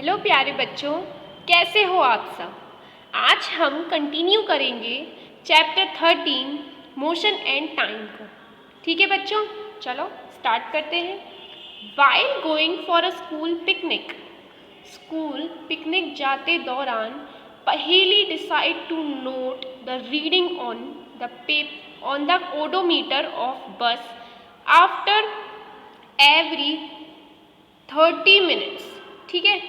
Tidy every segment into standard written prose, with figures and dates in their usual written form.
Hello प्यारे बच्चों, कैसे हो आप सब। आज हम कंटिन्यू करेंगे चैप्टर 13 मोशन एंड टाइम को। ठीक है बच्चों, चलो स्टार्ट करते हैं। While going for a school picnic, school picnic जाते दौरान Paheli decide to note the reading on the odometer of bus after every 30 minutes. ठीक है,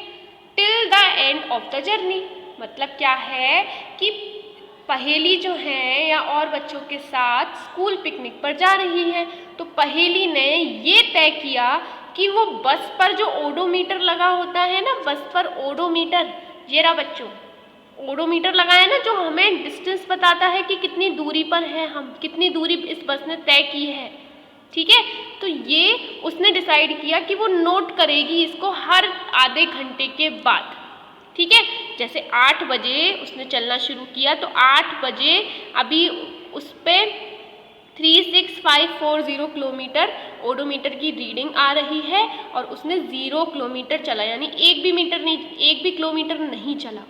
till the end of the journey. मतलब क्या है कि पहेली जो है या और बच्चों के साथ स्कूल पिकनिक पर जा रही है, तो पहेली ने ये तय किया कि वो बस पर जो ओडोमीटर लगा होता है ना, बस पर ओडोमीटर, ये रहा बच्चों, ओडोमीटर लगा है ना, जो हमें डिस्टेंस बताता है कि कितनी दूरी पर है, हम कितनी दूरी इस बस ने तय की है। ठीक है, तो ये उसने डिसाइड किया कि वो नोट करेगी इसको हर आधे घंटे के बाद। ठीक है, जैसे 8 बजे उसने चलना शुरू किया, तो 8 बजे अभी उस पर 36540 किलोमीटर ओडोमीटर की रीडिंग आ रही है और उसने 0 किलोमीटर चला, यानी एक भी किलोमीटर नहीं चला।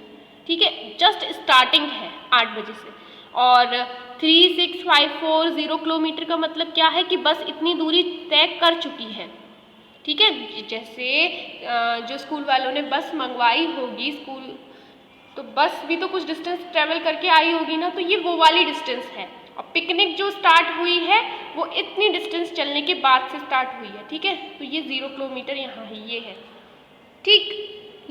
ठीक है, जस्ट स्टार्टिंग है 8 बजे से। और 36540 किलोमीटर का मतलब क्या है कि बस इतनी दूरी तय कर चुकी है। ठीक है, जैसे जो स्कूल वालों ने बस मंगवाई होगी, स्कूल तो बस भी तो कुछ डिस्टेंस ट्रेवल करके आई होगी ना, तो ये वो वाली डिस्टेंस है। और पिकनिक जो स्टार्ट हुई है वो इतनी डिस्टेंस चलने के बाद से स्टार्ट हुई है। ठीक है, तो ये 0 किलोमीटर यहाँ है, ये है। ठीक,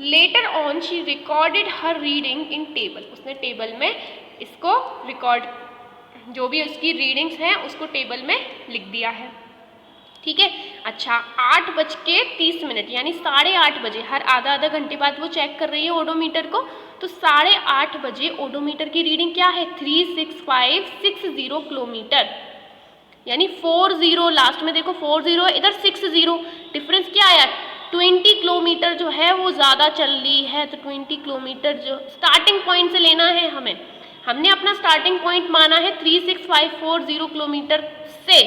later on she recorded her reading in table, उसने टेबल में इसको रिकॉर्ड, जो भी उसकी रीडिंग्स हैं उसको टेबल में लिख दिया है। ठीक है, अच्छा 8:30 यानी 8:30 बजे, हर आधा घंटे बाद वो चेक कर रही है ओडोमीटर को, तो 8:30 बजे ओडोमीटर की रीडिंग क्या है, 36560 किलोमीटर, यानी 40, लास्ट में देखो 40, इधर 60, डिफरेंस क्या आया, 20 किलोमीटर जो है वो ज़्यादा चल रही है। तो 20 किलोमीटर जो स्टार्टिंग पॉइंट से लेना है हमने अपना स्टार्टिंग पॉइंट माना है 36540 किलोमीटर से।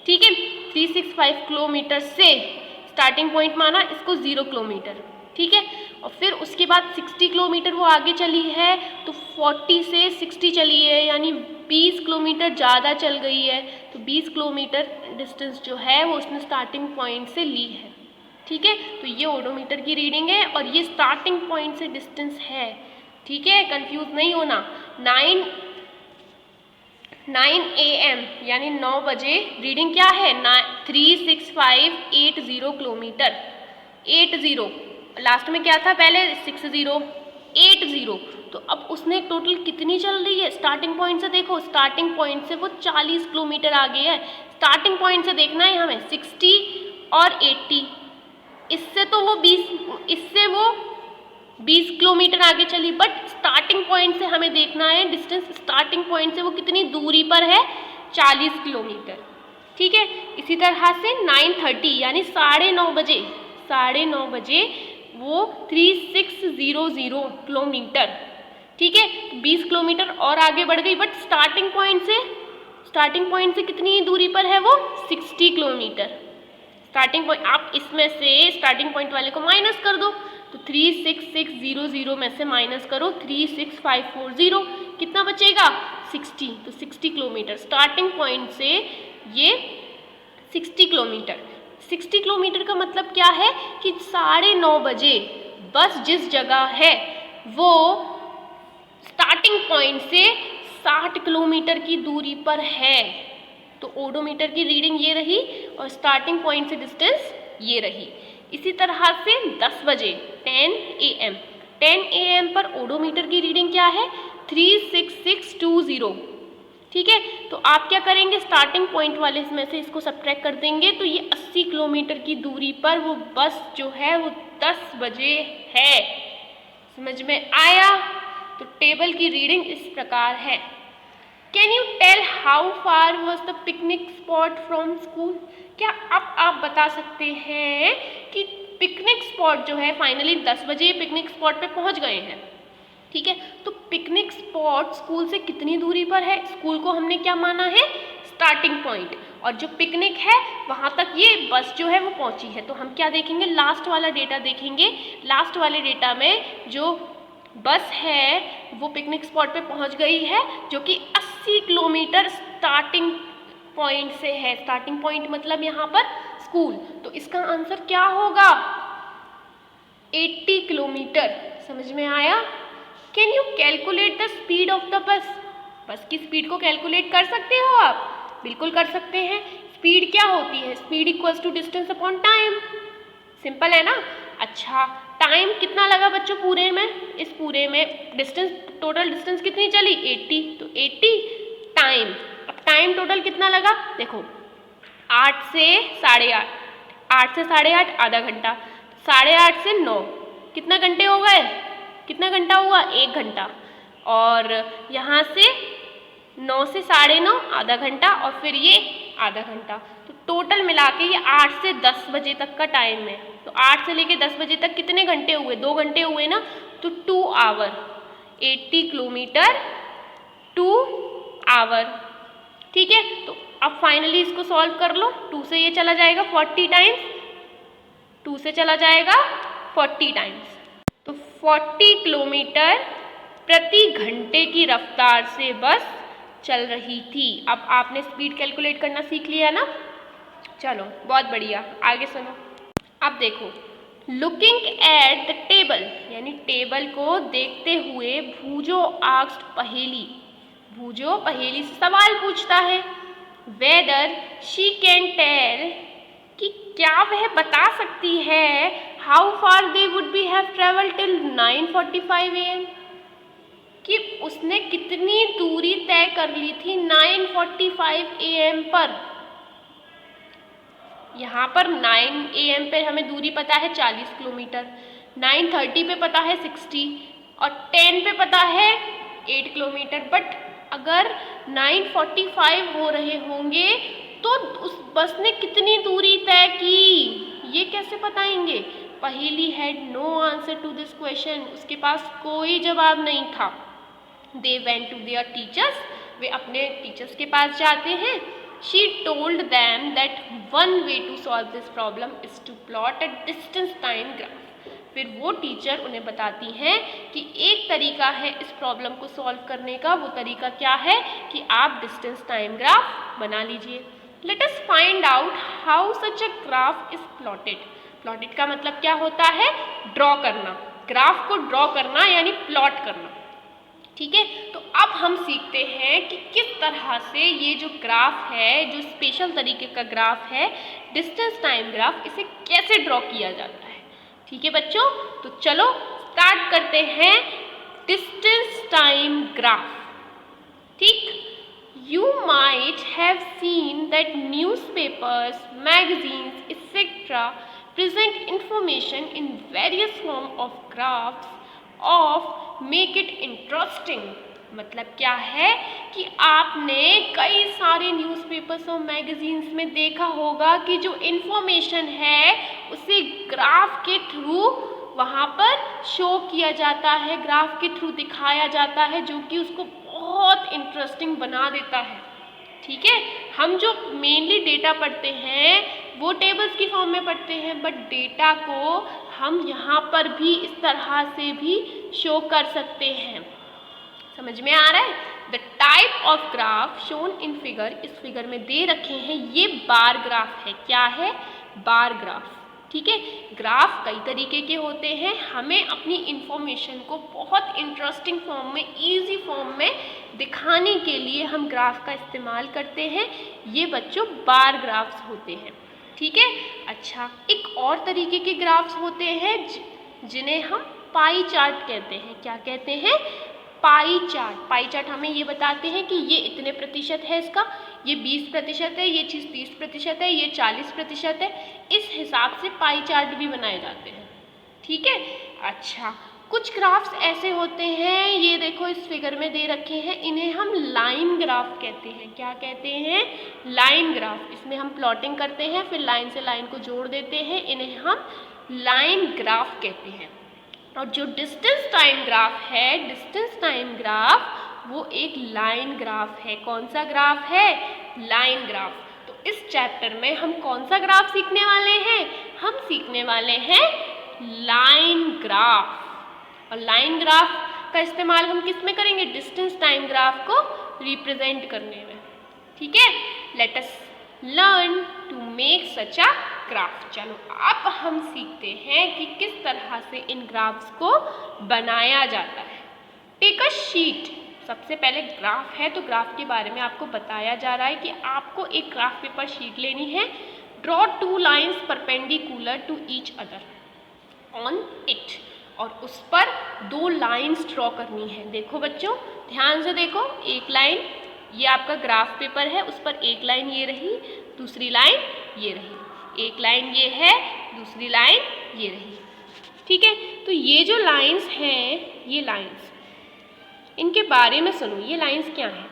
ठीक है, 365 किलोमीटर से स्टार्टिंग पॉइंट माना, इसको 0 किलोमीटर। ठीक है, और फिर उसके बाद 60 किलोमीटर वो आगे चली है, तो 40 से 60 चली है, यानी 20 किलोमीटर ज़्यादा चल गई है। तो 20 किलोमीटर डिस्टेंस जो है वो उसने स्टार्टिंग पॉइंट से ली है। ठीक है, तो ये ओडोमीटर की रीडिंग है और ये स्टार्टिंग पॉइंट से डिस्टेंस है। ठीक है, कंफ्यूज नहीं होना। 9 AM यानी 9 बजे रीडिंग क्या है, 36580 किलोमीटर, 80, लास्ट में क्या था पहले 60, 80। तो अब उसने टोटल कितनी चल रही है, स्टार्टिंग पॉइंट से देखो, स्टार्टिंग पॉइंट से वो 40 किलोमीटर आगे है। स्टार्टिंग पॉइंट से देखना है हमें 60 और 80, इससे वो 20 किलोमीटर आगे चली, बट स्टार्टिंग पॉइंट से हमें देखना है डिस्टेंस, स्टार्टिंग पॉइंट से वो कितनी दूरी पर है, 40 किलोमीटर। ठीक है, इसी तरह से 9:30 यानी 9:30 बजे वो 3600 किलोमीटर। ठीक है, 20 किलोमीटर और आगे बढ़ गई, बट स्टार्टिंग पॉइंट से कितनी दूरी पर है वो, 60 किलोमीटर। स्टार्टिंग पॉइंट, आप इसमें से स्टार्टिंग पॉइंट वाले को माइनस कर दो, तो 36600 में से माइनस करो 36540, कितना बचेगा, 60। तो 60 किलोमीटर स्टार्टिंग पॉइंट से, ये 60 किलोमीटर। 60 किलोमीटर का मतलब क्या है कि 9:30 बजे बस जिस जगह है वो स्टार्टिंग पॉइंट से 60 किलोमीटर की दूरी पर है। तो ओडोमीटर की रीडिंग ये रही और स्टार्टिंग पॉइंट से डिस्टेंस ये रही। इसी तरह से 10 बजे 10 AM पर ओडोमीटर की रीडिंग क्या है, 36620। ठीक है, तो आप क्या करेंगे, स्टार्टिंग पॉइंट वाले में से इसको सब्ट्रैक्ट कर देंगे, तो ये 80 किलोमीटर की दूरी पर वो बस जो है वो 10 बजे है। समझ में आया। तो टेबल की रीडिंग इस प्रकार है। Can you tell how far was the picnic spot from school, क्या अब आप बता सकते हैं कि पिकनिक स्पॉट जो है, फाइनली 10 बजे पिकनिक स्पॉट पे पहुंच गए हैं। ठीक है, तो पिकनिक स्पॉट स्कूल से कितनी दूरी पर है, स्कूल को हमने क्या माना है, स्टार्टिंग पॉइंट, और जो पिकनिक है वहाँ तक ये बस जो है वो पहुँची है। तो हम क्या देखेंगे, लास्ट वाला डेटा देखेंगे। लास्ट वाले डेटा में जो बस है वो पिकनिक स्पॉट पे पहुँच गई है, जो कि 80 किलोमीटर स्टार्टिंग पॉइंट से है। स्टार्टिंग पॉइंट मतलब यहाँ पर स्कूल। तो इसका आंसर क्या होगा, 80 किलोमीटर। समझ में आया? Can you calculate the speed of the bus? बस की स्पीड को कैलकुलेट कर सकते हो आप? बिल्कुल कर सकते हैं। स्पीड क्या होती है? Speed equals to distance upon time. Simple है ना? अच्छा, टाइम कितना लगा बच्चों पूरे में? इस पूरे में डिस्टेंस, टोटल डिस्टेंस कितनी चली? 80। तो 80 टाइम, अब टाइम टोटल कितना लगा? देखो 8 से 8:30, 8 से 8:30 आधा घंटा, 8:30 से 9 कितना घंटे हो गए? कितना घंटा हुआ? 1 घंटा। और यहाँ से 9 से 9:30 आधा घंटा, और फिर ये आधा घंटा। तो टोटल मिला के ये 8 से 10 बजे तक का टाइम है। तो 8 से लेके 10 बजे तक कितने घंटे हुए? 2 घंटे हुए ना। तो 2 आवर, 80 किलोमीटर 2 आवर। ठीक है, तो अब फाइनली इसको सॉल्व कर लो। 2 से ये चला जाएगा 40 टाइम्स, 2 से चला जाएगा 40 टाइम्स। तो 40 किलोमीटर प्रति घंटे की रफ्तार से बस चल रही थी। अब आपने स्पीड कैलकुलेट करना सीख लिया ना? चलो बहुत बढ़िया, आगे सुनो। अब देखो, लुकिंग एट द टेबल, यानी टेबल को देखते हुए भूजो आस्क्ड पहेली। भूजो पहेली से सवाल पूछता है, वेदर शी कैन टेल, कि क्या वह बता सकती है how far they would be have travel till 9:45 AM, कि उसने कितनी दूरी तय कर ली थी 9:45 AM पर। यहाँ पर 9 AM पे हमें दूरी पता है 40 किलोमीटर, 9:30 पे पता है 60, और 10 पे पता है 8 किलोमीटर। बट अगर 9:45 हो रहे होंगे तो उस बस ने कितनी दूरी तय की, ये कैसे बताएंगे? Paheli had no answer to this question, उसके पास कोई जवाब नहीं था। They went to their teachers, वे अपने टीचर्स के पास जाते हैं। She told them that one way to solve this problem is to plot a distance time graph. फिर वो टीचर उन्हें बताती हैं कि एक तरीका है इस प्रॉब्लम को सॉल्व करने का। वो तरीका क्या है कि आप डिस्टेंस टाइम ग्राफ बना लीजिए। Let us find out how such a graph is plotted. Plotted का मतलब क्या होता है? ड्रॉ करना। ग्राफ को ड्रॉ करना यानी प्लॉट करना। ठीक है, तो अब हम सीखते हैं कि किस तरह से ये जो ग्राफ है, जो स्पेशल तरीके का ग्राफ है डिस्टेंस टाइम ग्राफ, इसे कैसे ड्रॉ किया जाता है। ठीक है बच्चों, तो चलो स्टार्ट करते हैं डिस्टेंस टाइम ग्राफ। ठीक, you might have seen that newspapers, magazines etcetera present information in various form of graphs of make it interesting. मतलब क्या है कि आपने कई सारे न्यूज़पेपर्स और मैगजीन्स में देखा होगा कि जो इन्फॉर्मेशन है उसे ग्राफ के थ्रू वहाँ पर शो किया जाता है, ग्राफ के थ्रू दिखाया जाता है, जो कि उसको बहुत इंटरेस्टिंग बना देता है। ठीक है, हम जो मेनली डेटा पढ़ते हैं वो टेबल्स की फॉर्म में पढ़ते हैं, बट डेटा को हम यहाँ पर भी इस तरह से भी शो कर सकते हैं। समझ में आ रहा है? The type of graph shown in figure, इस फिगर में दे रखे हैं, ये बार ग्राफ है। क्या है? Bar graph. ठीक है, ग्राफ कई तरीके के होते हैं। हमें अपनी इंफॉर्मेशन को बहुत इंटरेस्टिंग फॉर्म में, इजी फॉर्म में दिखाने के लिए हम ग्राफ का इस्तेमाल करते हैं। ये बच्चों बार ग्राफ्स होते हैं। ठीक है, अच्छा, एक और तरीके के ग्राफ्स होते हैं जिन्हें हम पाई चार्ट कहते हैं। क्या कहते हैं? Pie chart. पाई चार्ट हमें ये बताते हैं कि ये इतने प्रतिशत है इसका, ये 20% है, ये चीज़ 30% है, ये 40% है। इस हिसाब से पाई चार्ट भी बनाए जाते हैं। ठीक है, अच्छा, कुछ ग्राफ्स ऐसे होते हैं, ये देखो इस फिगर में दे रखे हैं, इन्हें हम लाइन ग्राफ कहते हैं। क्या कहते हैं? Line graph. इसमें हम प्लॉटिंग करते हैं, फिर लाइन से लाइन को जोड़ देते हैं, इन्हें हम लाइन ग्राफ कहते हैं। और जो डिस्टेंस टाइम ग्राफ है, डिस्टेंस टाइम ग्राफ वो एक लाइन ग्राफ है। कौन सा ग्राफ है? Line graph. तो इस चैप्टर में हम कौन सा ग्राफ सीखने वाले हैं? हम सीखने वाले हैं लाइन ग्राफ। और लाइन ग्राफ का इस्तेमाल हम किस में करेंगे? डिस्टेंस टाइम ग्राफ को रिप्रेजेंट करने में। ठीक है, let us learn to make such a graph. चलो अब हम सीखते हैं कि किस तरह से इन ग्राफ्स को बनाया जाता है। Take a sheet. सबसे पहले ग्राफ है तो ग्राफ के बारे में आपको बताया जा रहा है कि आपको एक ग्राफ पेपर शीट लेनी है। Draw 2 lines perpendicular to each other on it, और उस पर 2 लाइन्स ड्रॉ करनी है। देखो बच्चों, ध्यान से देखो, एक लाइन, ये आपका ग्राफ पेपर है, उस पर एक लाइन ये रही, दूसरी लाइन ये रही, एक लाइन ये है, दूसरी लाइन ये रही। ठीक है, तो ये जो लाइन्स हैं, ये लाइन्स, इनके बारे में सुनो। ये लाइन्स क्या हैं?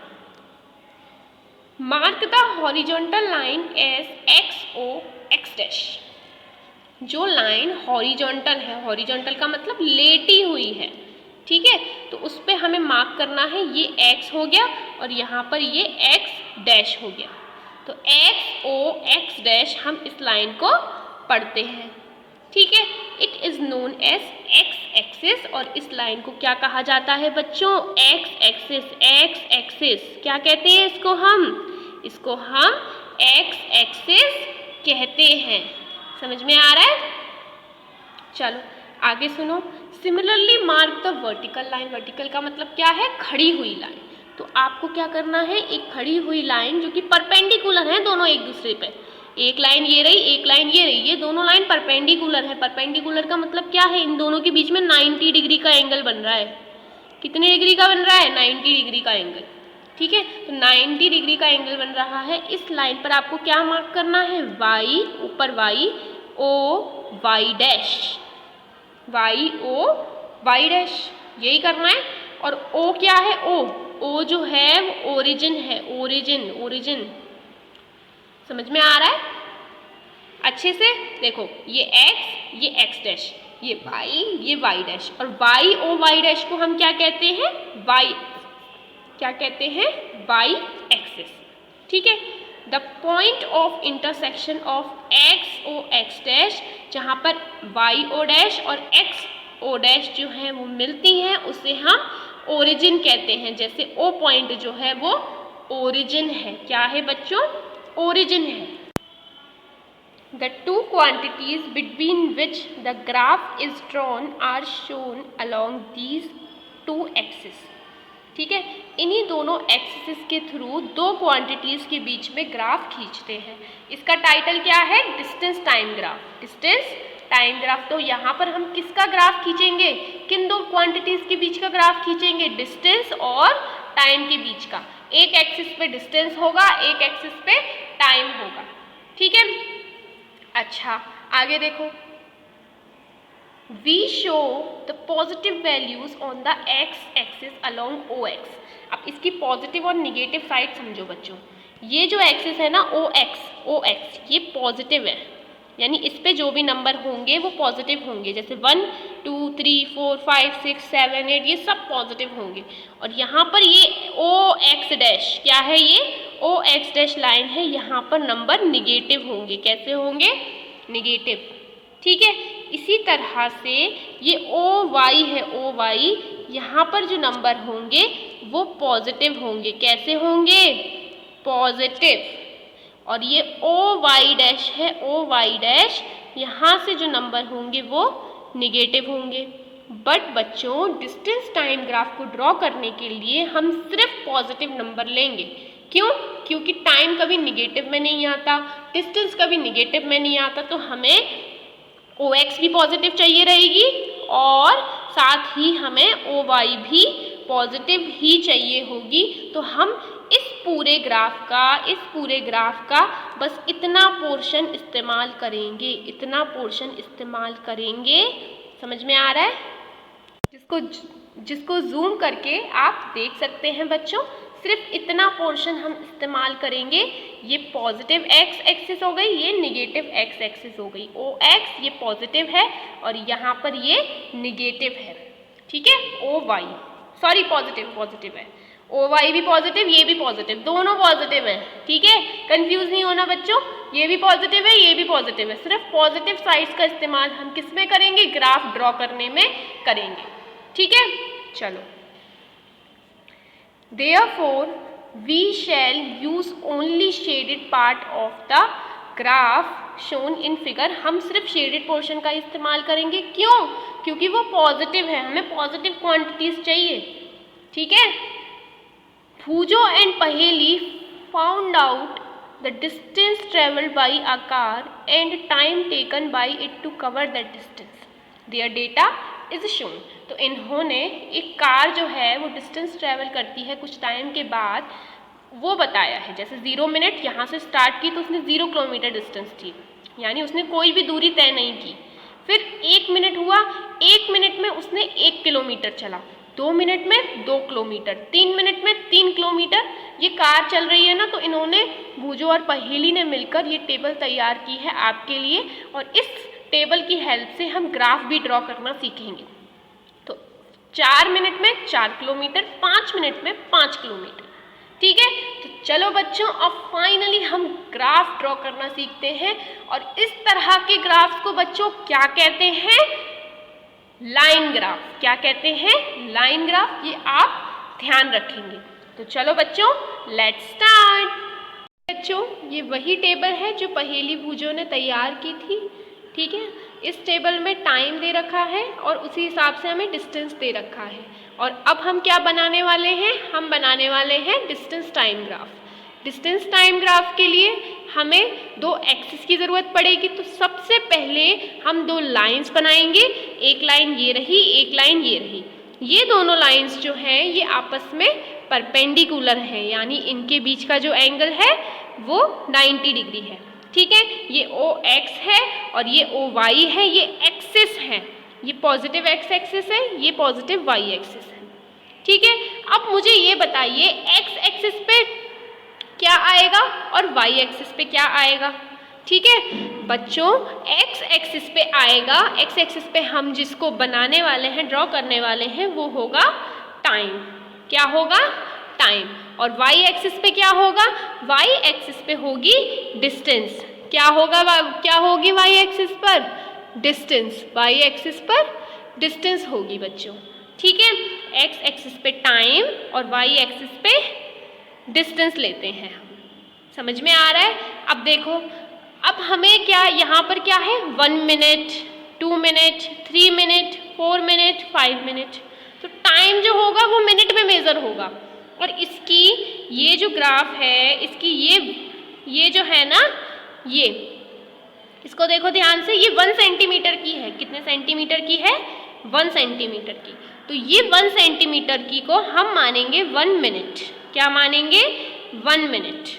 Mark the horizontal line as X O X dash. जो लाइन हॉरिजॉन्टल है, हॉरिजॉन्टल का मतलब लेटी हुई है, ठीक है, तो उस पर हमें मार्क करना है। ये x हो गया और यहाँ पर ये x डैश हो गया। तो x o x डैश हम इस लाइन को पढ़ते हैं। ठीक है, it is known as x axis. और इस लाइन को क्या कहा जाता है बच्चों? x axis. x एक्सिस क्या कहते हैं इसको हम? इसको हम x एक्सिस कहते हैं। समझ में आ रहा है? चलो आगे सुनो। Similarly mark the vertical line. Vertical का मतलब क्या है? खड़ी हुई लाइन। तो आपको क्या करना है? एक खड़ी हुई लाइन जो कि परपेंडिकुलर है दोनों एक दूसरे पे, एक लाइन ये रही, एक लाइन ये रही, ये दोनों लाइन परपेंडिकुलर है। परपेंडिकुलर का मतलब क्या है? इन दोनों के बीच में 90 डिग्री का एंगल बन रहा है। कितने डिग्री का बन रहा है? 90 डिग्री का एंगल। ठीक है, तो 90 डिग्री का एंगल बन रहा है। इस लाइन पर आपको क्या मार्क करना है? y, ऊपर y, o y dash, y o y dash, यही करना है। और o क्या है? o जो है वो ओरिजिन है, ओरिजिन। समझ में आ रहा है? अच्छे से देखो, ये x, ये x डैश, ये y डैश, और y o y डैश को हम क्या कहते हैं? क्या कहते हैं? y axis. ठीक है, the point of intersection of X O X dash, जहाँ पर वाई ओ डैश और एक्स ओ डैश जो है वो मिलती हैं, उसे हम ओरिजिन कहते हैं। जैसे ओ पॉइंट जो है वो ओरिजिन है। क्या है बच्चों? ओरिजिन है। The two quantities between which the graph is drawn are shown along these 2 axis. ठीक है, इन्हीं दोनों एक्सिस के थ्रू 2 क्वांटिटीज़ के बीच में ग्राफ खींचते हैं। इसका टाइटल क्या है? Distance time graph. Distance time graph. तो यहाँ पर हम किसका ग्राफ खींचेंगे? किन 2 क्वांटिटीज़ के बीच का ग्राफ खींचेंगे? डिस्टेंस और टाइम के बीच का। एक एक्सिस पे डिस्टेंस होगा, एक एक्सिस पे टाइम होगा। ठीक है, अच्छा आगे देखो। We show the positive values on the x-axis along OX। अब इसकी पॉजिटिव और निगेटिव साइड समझो बच्चों। ये जो एक्सिस है ना OX, ये पॉजिटिव है, यानी इस पे जो भी नंबर होंगे वो पॉजिटिव होंगे। जैसे 1 2 3 4 5 6 7 8 ये सब पॉजिटिव होंगे। और यहाँ पर ये OX डैश क्या है? ये OX डैश लाइन है, यहाँ पर नंबर निगेटिव होंगे। कैसे होंगे? निगेटिव। ठीक है, इसी तरह से ये OY है, OY, यहाँ पर जो नंबर होंगे वो पॉजिटिव होंगे। कैसे होंगे? पॉजिटिव। और ये OY डैश है, OY डैश, यहाँ से जो नंबर होंगे वो निगेटिव होंगे। बट बच्चों, डिस्टेंस टाइम ग्राफ को ड्रॉ करने के लिए हम सिर्फ पॉजिटिव नंबर लेंगे। क्यों? क्योंकि टाइम कभी निगेटिव में नहीं आता, डिस्टेंस कभी निगेटिव में नहीं आता, तो हमें OX भी पॉजिटिव चाहिए रहेगी और साथ ही हमें OY भी पॉजिटिव ही चाहिए होगी। तो हम इस पूरे ग्राफ का बस इतना पोर्शन इस्तेमाल करेंगे। समझ में आ रहा है? जिसको जूम करके आप देख सकते हैं बच्चों। सिर्फ इतना पोर्शन हम इस्तेमाल करेंगे। ये पॉजिटिव x एक्सिस हो गई, ये निगेटिव x एक्सिस हो गई। OX ये पॉजिटिव है और यहाँ पर ये निगेटिव है। ठीक है, OY सॉरी पॉजिटिव है। ओ वाई भी पॉजिटिव, ये भी पॉजिटिव, दोनों पॉजिटिव है, ठीक है, कंफ्यूज नहीं होना बच्चों, ये भी पॉजिटिव है, ये भी पॉजिटिव है, सिर्फ पॉजिटिव साइड्स का इस्तेमाल हम किस में करेंगे, ग्राफ ड्रॉ करने में करेंगे, ठीक है। चलो, therefore we shall use only shaded part of the graph shown in figure, हम सिर्फ शेडेड पोर्शन का इस्तेमाल करेंगे, क्यों, क्योंकि वो पॉजिटिव है, हमें पॉजिटिव क्वांटिटीज चाहिए, ठीक है। Boojho and Paheli found out the distance travelled by a car and time taken by it to cover that distance, their data is shown. तो इन्होंने एक कार जो है वो डिस्टेंस ट्रेवल करती है कुछ टाइम के बाद, वो बताया है, जैसे 0 मिनट यहाँ से स्टार्ट की तो उसने 0 किलोमीटर डिस्टेंस थी, यानी उसने कोई भी दूरी तय नहीं की। फिर 1 मिनट हुआ, 1 मिनट में उसने 1 किलोमीटर चला, 2 मिनट में 2 किलोमीटर, 3 मिनट में 3 किलोमीटर ये कार चल रही है ना। तो इन्होंने भूजो और पहेली ने मिलकर ये टेबल तैयार की है आपके लिए, और इस टेबल की हेल्प से हम ग्राफ भी ड्रॉ करना सीखेंगे। तो 4 मिनट में 4 किलोमीटर, 5 मिनट में 5 किलोमीटर, ठीक है। तो चलो बच्चों, अब फाइनली हम ग्राफ ड्रॉ करना सीखते हैं, और इस तरह के ग्राफ्स को बच्चों क्या कहते हैं, लाइन ग्राफ। क्या कहते हैं, लाइन ग्राफ, ये आप ध्यान रखेंगे। तो चलो बच्चों, लेट्स स्टार्ट। बच्चों, ये वही टेबल है जो पहेली भूजो ने तैयार की थी, ठीक है। इस टेबल में टाइम दे रखा है और उसी हिसाब से हमें डिस्टेंस दे रखा है, और अब हम क्या बनाने वाले हैं, हम बनाने वाले हैं distance time graph. Distance time graph के लिए हमें 2 एक्सिस की ज़रूरत पड़ेगी। तो सबसे पहले हम 2 लाइंस बनाएंगे, एक लाइन ये रही, एक लाइन ये रही। ये दोनों लाइंस जो हैं ये आपस में परपेंडिकुलर हैं, यानी इनके बीच का जो एंगल है वो 90 डिग्री है, ठीक है। ये ओ एक्स है और ये ओ वाई है, ये एक्सिस है, ये पॉजिटिव एक्स एक्सिस है, ये पॉजिटिव वाई एक्सिस है, ठीक है। अब मुझे ये बताइए एक्स एक्सिस पे क्या आएगा और वाई एक्सिस पे क्या आएगा, ठीक है। बच्चों, एक्स एक्सिस पे आएगा, एक्स एक्सिस पे हम जिसको बनाने वाले हैं, ड्रॉ करने वाले हैं, वो होगा टाइम। क्या होगा, टाइम। और वाई एक्सिस पे क्या होगा, वाई एक्सिस पे होगी डिस्टेंस। क्या होगा, क्या होगी वाई एक्सिस पर, डिस्टेंस। वाई एक्सिस पर डिस्टेंस होगी बच्चों, ठीक है। एक्स एक्सिस पे टाइम और वाई एक्सिस पे डिस्टेंस लेते हैं हम, समझ में आ रहा है। अब देखो, अब हमें क्या, यहाँ पर क्या है, 1 minute, 2 minute, 3 minute, 4 minute, 5 minute. तो टाइम जो होगा वो मिनट में मेज़र होगा, और इसकी ये जो ग्राफ है, इसकी ये जो है ना, ये इसको देखो ध्यान से, ये 1 सेंटीमीटर की है। कितने सेंटीमीटर की है, 1 सेंटीमीटर की। तो ये 1 सेंटीमीटर की को हम मानेंगे 1 मिनट। क्या मानेंगे, 1 मिनट,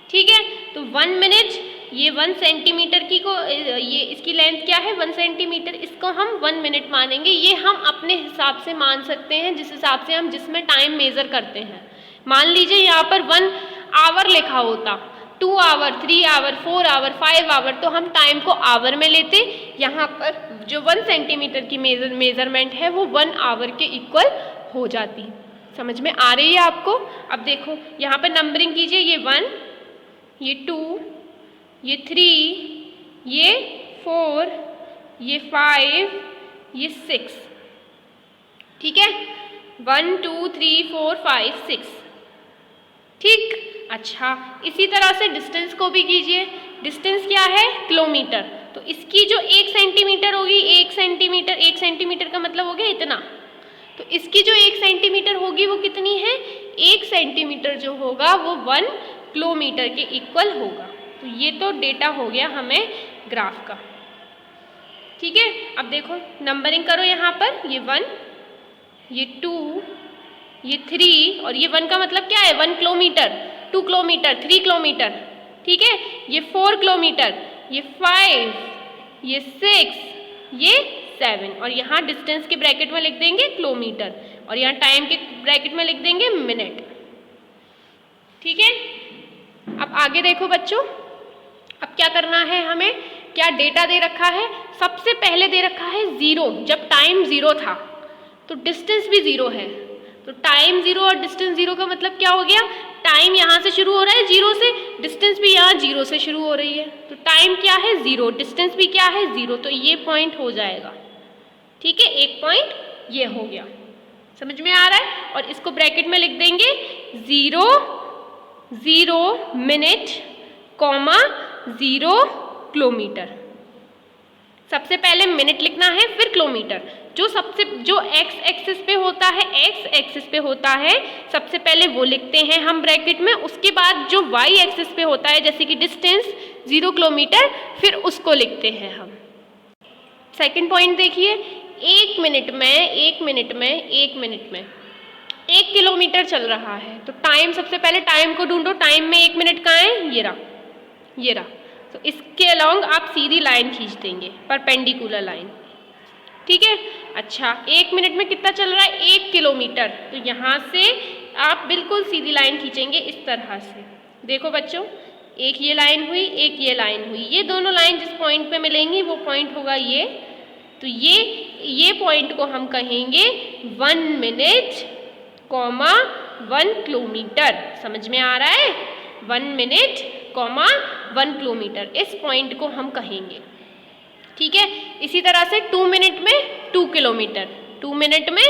ठीक है। तो 1 मिनट, ये 1 सेंटीमीटर की को, ये इसकी लेंथ क्या है, 1 सेंटीमीटर, इसको हम 1 मिनट मानेंगे। ये हम अपने हिसाब से मान सकते हैं, जिस हिसाब से हम जिसमें टाइम मेज़र करते हैं। मान लीजिए यहाँ पर 1 आवर लिखा होता, 2 आवर, 3 आवर, 4 आवर, 5 आवर, तो हम टाइम को आवर में लेते। यहाँ पर जो 1 सेंटीमीटर की मेजरमेंट है वो 1 आवर के इक्वल हो जाती है। समझ में आ रही है आपको। अब देखो यहाँ पर नंबरिंग कीजिए, ये 1, ये 2, ये 3, ये 4, ये 5, ये 6, ठीक है। 1 2 3 4 5 6, ठीक। अच्छा, इसी तरह से डिस्टेंस को भी कीजिए। डिस्टेंस क्या है, किलोमीटर। तो इसकी जो 1 सेंटीमीटर होगी, 1 सेंटीमीटर का मतलब हो गया इतना। तो इसकी जो 1 सेंटीमीटर होगी वो कितनी है, 1 सेंटीमीटर जो होगा वो 1 किलोमीटर के इक्वल होगा। तो ये तो डेटा हो गया हमें ग्राफ का, ठीक है। अब देखो नंबरिंग करो यहाँ पर, ये 1, ये 2, ये 3, और ये 1 का मतलब क्या है, 1 किलोमीटर, 2 किलोमीटर, 3 किलोमीटर, ठीक है। ये 4 किलोमीटर, ये 5, ये 6, ये 7, और यहाँ डिस्टेंस के ब्रैकेट में लिख देंगे किलोमीटर, और यहाँ टाइम के ब्रैकेट में लिख देंगे मिनट, ठीक है। अब आगे देखो बच्चों, अब क्या करना है हमें, क्या डेटा दे रखा है। सबसे पहले दे रखा है 0, जब टाइम 0 था तो डिस्टेंस भी 0 है। तो टाइम 0 और डिस्टेंस 0 का मतलब क्या हो गया, टाइम यहाँ से शुरू हो रहा है 0 से, डिस्टेंस भी यहाँ 0 से शुरू हो रही है, तो टाइम क्या है 0, डिस्टेंस भी क्या है 0, तो ये पॉइंट हो जाएगा। ठीक है, एक पॉइंट ये हो गया, समझ में आ रहा है। और इसको ब्रैकेट में लिख देंगे 0 मिनट, 0 किलोमीटर। सबसे पहले मिनट लिखना है, फिर किलोमीटर। जो एक्स एक्सिस पे होता है सबसे पहले वो लिखते हैं हम ब्रैकेट में, उसके बाद जो वाई एक्सिस पे होता है जैसे कि डिस्टेंस 0 किलोमीटर, फिर उसको लिखते हैं हम। सेकंड पॉइंट देखिए, 1 मिनट में 1 किलोमीटर चल रहा है, तो टाइम, सबसे पहले टाइम को ढूंढो, टाइम में 1 मिनट कहाँ है, ये रहा। तो इसके अलोंग आप सीधी लाइन खींच देंगे, परपेंडिकुलर लाइन। ठीक है, अच्छा 1 मिनट में कितना चल रहा है, 1 किलोमीटर, तो यहाँ से आप बिल्कुल सीधी लाइन खींचेंगे इस तरह से। देखो बच्चों, एक ये लाइन हुई, एक ये लाइन हुई, ये दोनों लाइन जिस पॉइंट पे मिलेंगी वो पॉइंट होगा ये, तो ये पॉइंट को हम कहेंगे 1 मिनट, 1 किलोमीटर। समझ में आ रहा है, 1 मिनट, 1 किलोमीटर, इस पॉइंट को हम कहेंगे। ठीक है, इसी तरह से 2 मिनट में 2 किलोमीटर, 2 मिनट में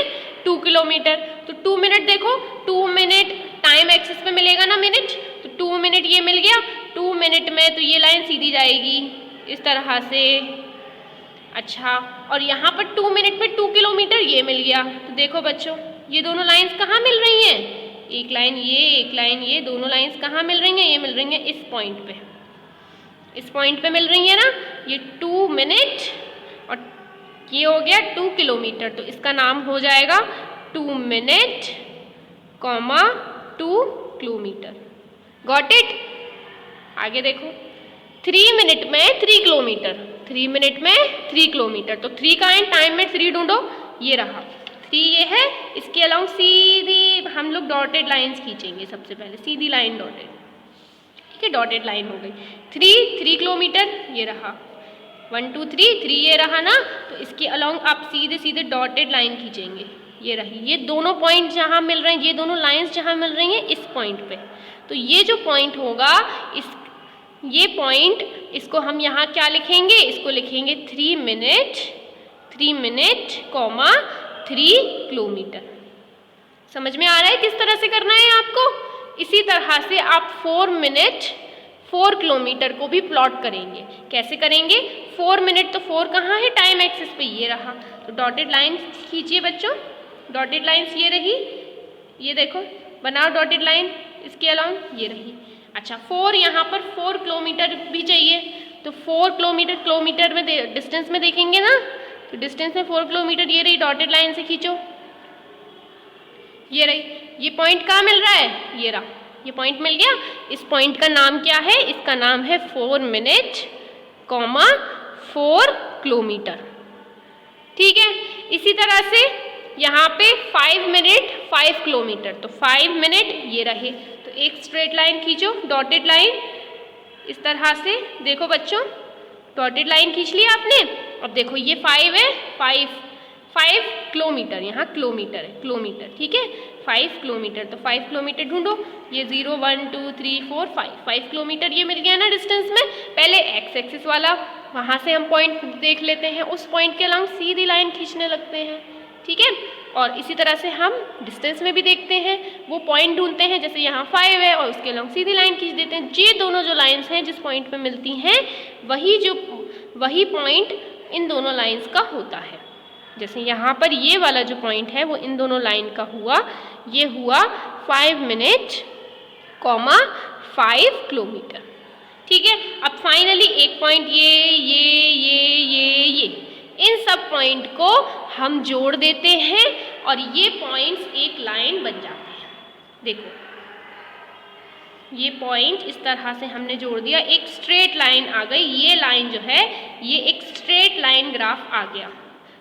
2 किलोमीटर, तो 2 मिनट देखो, 2 मिनट टाइम एक्सिस पे मिलेगा ना मिनट, तो 2 मिनट ये मिल गया, 2 मिनट में तो ये लाइन सीधी जाएगी इस तरह से। अच्छा, और यहाँ पर 2 मिनट में 2 किलोमीटर ये मिल गया, तो देखो बच्चों ये दोनों लाइंस कहाँ मिल रही हैं, एक लाइन ये, एक लाइन ये, दोनों लाइंस कहाँ मिल रही हैं, ये मिल रही हैं इस पॉइंट पे, इस पॉइंट पे मिल रही है ना, ये 2 मिनट और ये हो गया 2 किलोमीटर, तो इसका नाम हो जाएगा 2 मिनट, 2 किलोमीटर। Got it. आगे देखो, 3 मिनट में 3 किलोमीटर, 3 मिनट में 3 किलोमीटर, तो 3 का है, टाइम में 3 ढूंढो, ये रहा 3, ये है, इसके अलाउंग सीधी हम लोग डॉटेड लाइंस खींचेंगे, सबसे पहले सीधी लाइन डॉटेड। ठीक है, डॉटेड लाइन हो गई, 3 किलोमीटर, ये रहा 1 2 3 ये रहा ना, तो इसके अलोंग आप सीधे सीधे डॉटेड लाइन खींचेंगे, ये रही, ये दोनों पॉइंट जहाँ मिल रहे हैं, ये दोनों लाइंस जहाँ मिल रही हैं इस पॉइंट पे, तो ये जो पॉइंट होगा ये पॉइंट, इसको हम यहाँ क्या लिखेंगे, इसको लिखेंगे 3 मिनट, 3 किलोमीटर। समझ में आ रहा है किस तरह से करना है आपको। इसी तरह से आप 4 मिनट 4 किलोमीटर को भी प्लॉट करेंगे। कैसे करेंगे, 4 मिनट, तो 4 कहाँ है टाइम एक्सिस पे, ये रहा, तो डॉटेड लाइन खींचिए बच्चों, डॉटेड लाइन्स ये रही, ये देखो बनाओ डॉटेड लाइन, इसके अलाउंग ये रही। अच्छा, 4 यहाँ पर 4 किलोमीटर भी चाहिए, तो 4 किलोमीटर में डिस्टेंस में देखेंगे ना, तो डिस्टेंस में 4 किलोमीटर, ये रही डॉटेड लाइन से खींचो, ये रही, ये पॉइंट कहाँ मिल रहा है, ये रहा, ये पॉइंट मिल गया। इस पॉइंट का नाम क्या है, इसका नाम है 4 मिनट, 4 किलोमीटर। ठीक है, इसी तरह से यहाँ पे 5 मिनट 5 किलोमीटर, तो 5 मिनट ये रहे, तो एक स्ट्रेट लाइन खींचो, डॉटेड लाइन इस तरह से। देखो बच्चों, डॉटेड लाइन खींच लिया आपने, अब देखो ये 5 है, 5 किलोमीटर, यहाँ किलोमीटर है, किलोमीटर, ठीक है, 5 किलोमीटर, तो 5 किलोमीटर ढूंढो, ये 0 1 2 3 4 5 किलोमीटर ये मिल गया ना डिस्टेंस में। पहले एक्स एक्सिस वाला, वहाँ से हम पॉइंट देख लेते हैं, उस पॉइंट के अलावा सीधी लाइन खींचने लगते हैं। ठीक है, और इसी तरह से हम डिस्टेंस में भी देखते हैं, वो पॉइंट ढूंढते हैं, जैसे यहाँ 5 है और उसके अलावा सीधी लाइन खींच देते हैं। ये दोनों जो लाइन्स हैं जिस पॉइंट पे मिलती हैं, वही पॉइंट इन दोनों लाइन्स का होता है। जैसे यहाँ पर ये वाला जो पॉइंट है वो इन दोनों लाइन का हुआ, ये हुआ 5 मिनट, 5 किलोमीटर। ठीक है, अब फाइनली एक पॉइंट ये इन सब पॉइंट को हम जोड़ देते हैं और ये पॉइंट्स एक लाइन बन जाते हैं। देखो ये पॉइंट इस तरह से हमने जोड़ दिया, एक स्ट्रेट लाइन आ गई, ये लाइन जो है ये एक स्ट्रेट लाइन ग्राफ आ गया,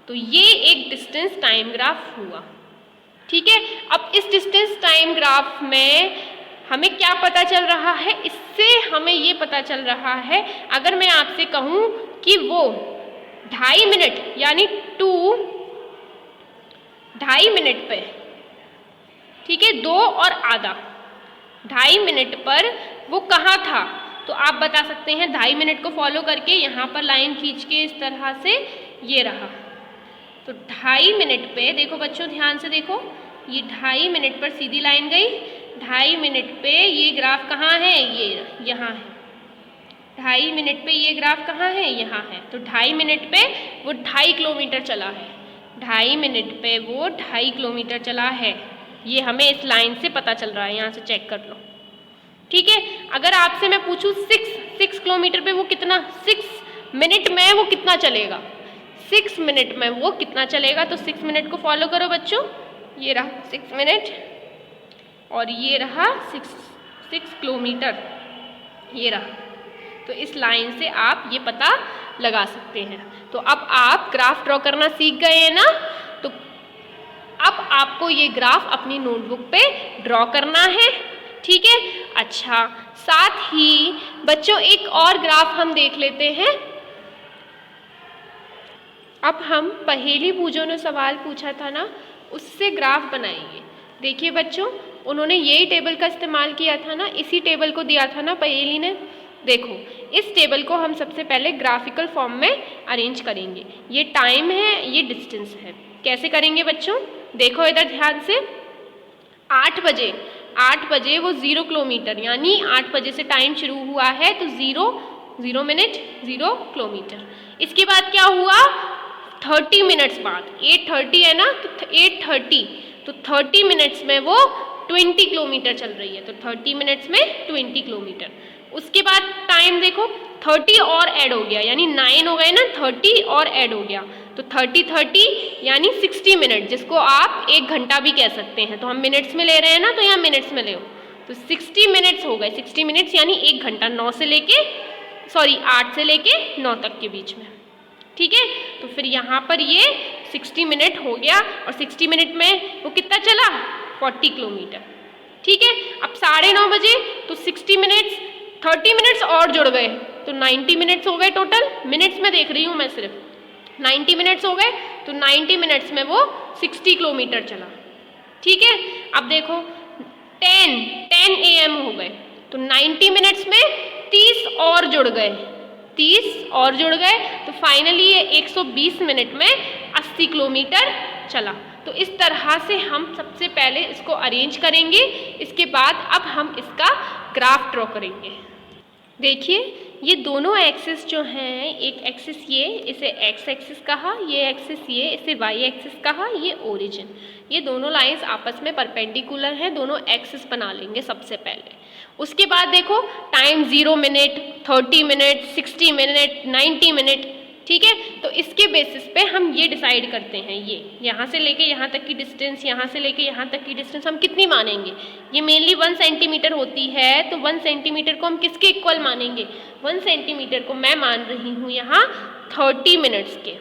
तो ये एक डिस्टेंस टाइम ग्राफ हुआ। ठीक है, अब इस डिस्टेंस टाइम ग्राफ में हमें क्या पता चल रहा है, इससे हमें ये पता चल रहा है, अगर मैं आपसे कहूँ कि वो 2.5 मिनट यानी 2.5 मिनट पे ठीक है, 2 और आधा, 2.5 मिनट पर वो कहाँ था? तो आप बता सकते हैं 2.5 मिनट को फॉलो करके यहाँ पर लाइन खींच के इस तरह से ये रहा। तो 2.5 मिनट पे देखो बच्चों, ध्यान से देखो, ये 2.5 मिनट पर सीधी लाइन गई, 2.5 मिनट पे ये ग्राफ कहाँ है? ये यहाँ है। 2.5 मिनट पे ये ग्राफ कहाँ है? यहाँ है। तो 2.5 मिनट पे वो 2.5 किलोमीटर चला है। 2.5 मिनट पे वो 2.5 किलोमीटर चला है। ये हमें इस लाइन से पता चल रहा है, यहाँ से चेक कर लो। ठीक है, अगर आपसे मैं पूछूं 6 किलोमीटर पे वो कितना, 6 मिनट में वो कितना चलेगा, 6 मिनट में वो कितना चलेगा? तो 6 मिनट को फॉलो करो बच्चों, ये रहा 6 मिनट और ये रहा 6 किलोमीटर, ये रहा। तो इस लाइन से आप ये पता लगा सकते हैं। तो अब आप ग्राफ ड्रॉ करना सीख गए हैं ना? तो अब आपको ये ग्राफ अपनी नोटबुक पे ड्रॉ करना है। ठीक है, अच्छा, साथ ही बच्चों एक और ग्राफ हम देख लेते हैं। अब हम पहेली पूजो ने सवाल पूछा था ना, उससे ग्राफ बनाएंगे। देखिए बच्चों, उन्होंने यही टेबल का इस्तेमाल किया था ना, इसी टेबल को दिया था ना पहेली ने। देखो, इस टेबल को हम सबसे पहले ग्राफिकल फॉर्म में अरेंज करेंगे। ये टाइम है, ये डिस्टेंस है। कैसे करेंगे बच्चों? देखो इधर ध्यान से, 8 बजे वो 0 किलोमीटर, यानी 8 बजे से टाइम शुरू हुआ है तो 0 मिनट 0 किलोमीटर। इसके बाद क्या हुआ? 30 मिनट्स बाद, 8:30 है ना, तो 8:30, तो 30 मिनट्स में वो 20 किलोमीटर चल रही है। तो 30 मिनट्स में 20 किलोमीटर। उसके बाद टाइम देखो, 30 और ऐड हो गया, यानी 9 हो गए ना, 30 और ऐड हो गया, तो 30 यानी 60 मिनट, जिसको आप 1 घंटा भी कह सकते हैं। तो हम मिनट्स में ले रहे हैं ना, तो यहाँ मिनट्स में ले, तो 60 मिनट्स हो गए। 60 मिनट्स यानी 1 घंटा, 8 से लेके 9 तक के बीच में। ठीक है, तो फिर यहाँ पर ये 60 मिनट हो गया, और 60 मिनट में वो कितना चला? 40 किलोमीटर। ठीक है, अब 9:30 बजे, तो 60 मिनट्स, 30 मिनट्स और जुड़ गए, तो 90 मिनट्स हो गए टोटल। मिनट्स में देख रही हूँ मैं सिर्फ, 90 मिनट्स हो गए, तो 90 मिनट्स में वो 60 किलोमीटर चला। ठीक है, अब देखो 10 AM हो गए, तो 90 मिनट्स में 30 और जुड़ गए, तो फाइनली ये 120 मिनट में 80 किलोमीटर चला। तो इस तरह से हम सबसे पहले इसको अरेंज करेंगे, इसके बाद अब हम इसका ग्राफ ड्रॉ करेंगे। देखिए, ये दोनों एक्सिस जो हैं, एक एक्सिस ये, इसे एक्स एक्सिस कहा, ये एक्सिस ये, इसे वाई एक्सिस कहा, ये ओरिजिन। ये दोनों लाइंस आपस में परपेंडिकुलर हैं, दोनों एक्सिस बना लेंगे सबसे पहले। उसके बाद देखो, time 0 minute, 30 minute, 60 minute, 90 minute. ठीक है, तो इसके बेसिस पे हम ये डिसाइड करते हैं, ये यहाँ से लेके यहाँ तक की डिस्टेंस, यहाँ से लेके यहाँ तक की डिस्टेंस हम कितनी मानेंगे? ये मेनली 1 सेंटीमीटर होती है, तो 1 सेंटीमीटर को हम किसके इक्वल मानेंगे? 1 सेंटीमीटर को मैं मान रही हूँ यहाँ 30 मिनट्स के।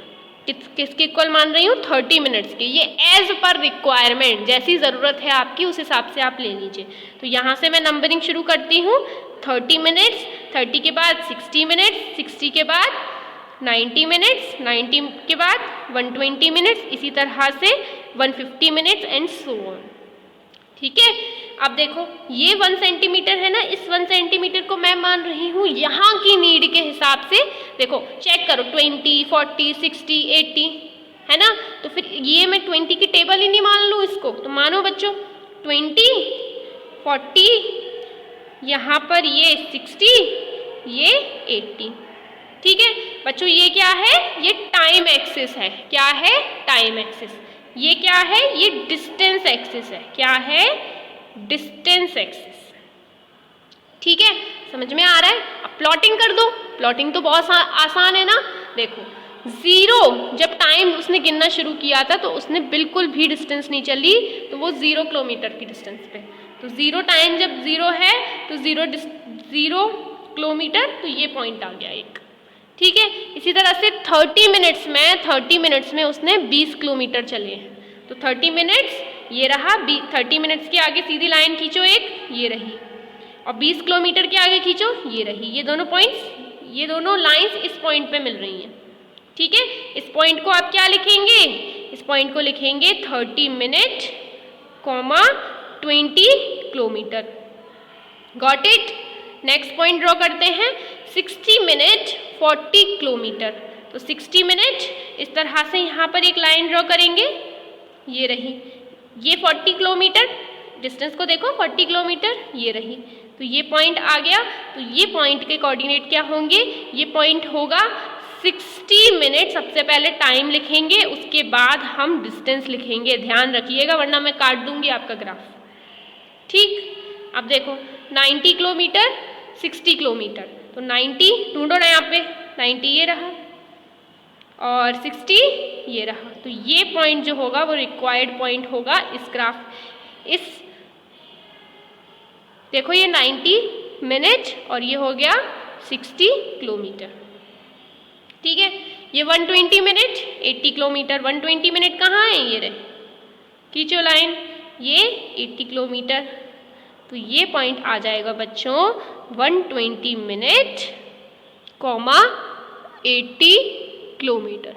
किसके इक्वल मान रही हूँ? 30 मिनट्स के। ये एज पर रिक्वायरमेंट, जैसी ज़रूरत है आपकी उस हिसाब से आप ले लीजिए। तो यहाँ से मैं नंबरिंग शुरू करती हूँ, 30 मिनट्स, 30 के बाद 60 मिनट्स, 60 के बाद 90 मिनट्स, 90 के बाद 120 मिनट्स, इसी तरह से 150 मिनट्स एंड सो ऑन। ठीक है, अब देखो ये 1 सेंटीमीटर है ना, इस 1 सेंटीमीटर को मैं मान रही हूँ यहाँ की नीड के हिसाब से। देखो चेक करो, 20, 40, 60, 80 है ना, तो फिर ये मैं 20 की टेबल ही नहीं मान लूँ इसको, तो मानो बच्चों 20, 40, यहाँ पर ये 60, ये 80। ठीक है बच्चों, ये क्या है? ये टाइम एक्सिस है। क्या है? Time axis. ये क्या है? ये डिस्टेंस एक्सिस है। क्या है? Distance axis. ठीक है, समझ में आ रहा है? अब प्लॉटिंग कर दो। प्लॉटिंग तो बहुत आसान है ना। देखो 0, जब टाइम उसने गिनना शुरू किया था तो उसने बिल्कुल भी डिस्टेंस नहीं चली, तो वो 0 किलोमीटर की डिस्टेंस पे। तो 0 टाइम जब 0 है तो 0 किलोमीटर, तो ये पॉइंट आ गया एक। ठीक है, इसी तरह से 30 मिनट्स में उसने 20 किलोमीटर चले हैं। तो 30 मिनट्स ये रहा, 30 मिनट्स के आगे सीधी लाइन खींचो एक, ये रही, और 20 किलोमीटर के आगे खींचो, ये रही। ये दोनों पॉइंट्स, ये दोनों लाइंस इस पॉइंट पे मिल रही हैं। ठीक है, इस पॉइंट को आप क्या लिखेंगे? इस पॉइंट को लिखेंगे 30 minute, 120 kilometre. Got it. Next point draw करते हैं 60 मिनट 40 किलोमीटर। तो 60 मिनट इस तरह से यहाँ पर एक लाइन ड्रॉ करेंगे, ये रही, ये 40 किलोमीटर, डिस्टेंस को देखो 40 किलोमीटर, ये रही, तो ये पॉइंट आ गया। तो ये पॉइंट के कोऑर्डिनेट क्या होंगे, ये पॉइंट होगा 60 मिनट। सबसे पहले टाइम लिखेंगे, उसके बाद हम डिस्टेंस लिखेंगे, ध्यान रखिएगा वरना मैं काट दूंगी आपका ग्राफ। ठीक, अब देखो 90 किलोमीटर 60 किलोमीटर, तो 90 ढूंढो ना यहाँ पे, 90 ये रहा और 60 ये रहा। तो ये पॉइंट जो होगा वो रिक्वायर्ड पॉइंट होगा इस ग्राफ। इस देखो ये 90 मिनट और ये हो गया 60 किलोमीटर। ठीक है, ये 120 मिनट 80 किलोमीटर। 120 मिनट कहाँ है, ये रहे, खींचो लाइन, ये 80 किलोमीटर। तो ये पॉइंट आ जाएगा बच्चों 120 मिनट, 80 किलोमीटर।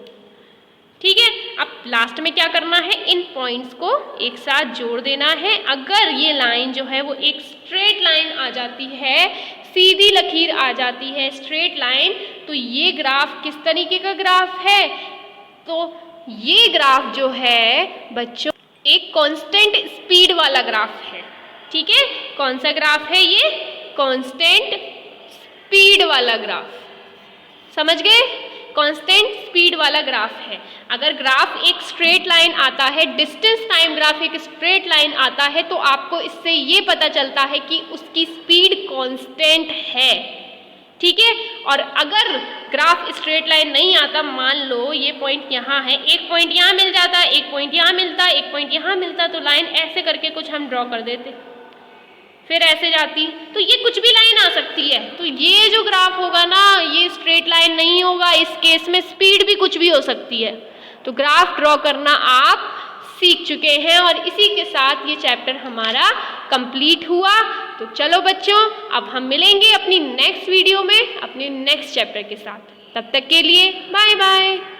ठीक है, अब लास्ट में क्या करना है, इन पॉइंट्स को एक साथ जोड़ देना है। अगर ये लाइन जो है वो एक स्ट्रेट लाइन आ जाती है, सीधी लकीर आ जाती है, स्ट्रेट लाइन, तो ये ग्राफ किस तरीके का ग्राफ है, तो ये ग्राफ जो है बच्चों एक कांस्टेंट स्पीड वाला ग्राफ है। ठीक है, कौन सा ग्राफ है ये, कांस्टेंट स्पीड वाला ग्राफ, समझ गए, कांस्टेंट स्पीड वाला ग्राफ है। अगर ग्राफ एक स्ट्रेट लाइन आता है, डिस्टेंस टाइम ग्राफ एक स्ट्रेट लाइन आता है, तो आपको इससे ये पता चलता है कि उसकी स्पीड कांस्टेंट है। ठीक है, और अगर ग्राफ स्ट्रेट लाइन नहीं आता, मान लो ये पॉइंट यहाँ है, एक पॉइंट यहाँ मिल जाता, एक पॉइंट यहाँ मिलता, एक पॉइंट यहाँ मिलता, तो लाइन ऐसे करके कुछ हम ड्रॉ कर देते, फिर ऐसे जाती, तो ये कुछ भी लाइन आ सकती है। तो ये जो ग्राफ होगा ना, ये स्ट्रेट लाइन नहीं होगा, इस केस में स्पीड भी कुछ भी हो सकती है। तो ग्राफ ड्रॉ करना आप सीख चुके हैं और इसी के साथ ये चैप्टर हमारा कंप्लीट हुआ। तो चलो बच्चों, अब हम मिलेंगे अपनी नेक्स्ट वीडियो में अपने नेक्स्ट चैप्टर के साथ। तब तक के लिए बाय बाय।